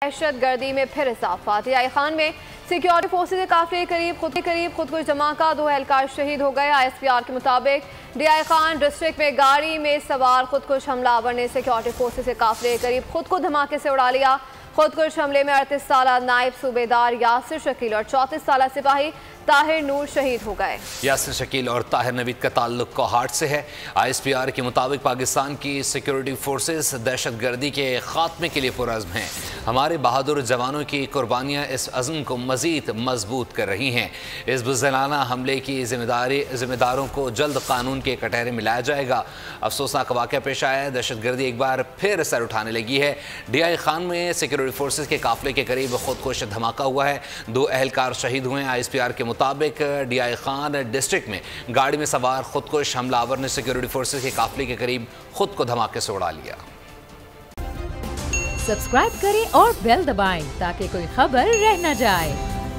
दहशत गर्दी में फिर इजाफा। टीआई खान में सिक्योरिटी फोर्सेज के काफिले करीब खुदकुश धमाका, 2 एहलकार शहीद हो गए। ISPR के मुताबिक टीआई खान डिस्ट्रिक्ट में गाड़ी में सवार खुदकुश हमलावर ने सिक्योरिटी फोर्सेज के काफिले करीब खुद को धमाके से उड़ा लिया। खुदकुश हमले में 38 साल नायब सूबेदार यासिर शकील और 34 साल सिपाही ताहिर नूर शहीद हो गए। यासिर शकील और ताहिर नवीद का ताल्लुक कोहाट से है। ISPR के मुताबिक पाकिस्तान की सिक्योरिटी फोर्सेस दहशत गर्दी के खात्मे के लिए पुरअज़्म हैं। हमारे बहादुर जवानों की कुर्बानियाँ इस अज़्म को मज़ीद मजबूत कर रही हैं। इस बुज़दिलाना हमले की जिम्मेदारों को जल्द कानून के कटहरे में लाया जाएगा। अफसोसनाक वाक़या पेश आया है, दहशत गर्दी एक बार फिर सर उठाने लगी है। DI खान में सिक्योरिटी फोर्सेस के काफिले के करीब खुदकुश धमाका हुआ है, 2 एहलकार शहीद हुए हैं। ISPR के मुताबिक DI खान डिस्ट्रिक्ट में गाड़ी में सवार खुदकुश हमलावर ने सिक्योरिटी फोर्सेस के काफिले के करीब खुद को धमाके से उड़ा लिया। सब्सक्राइब करें और बेल दबाएं ताकि कोई खबर रह न जाए।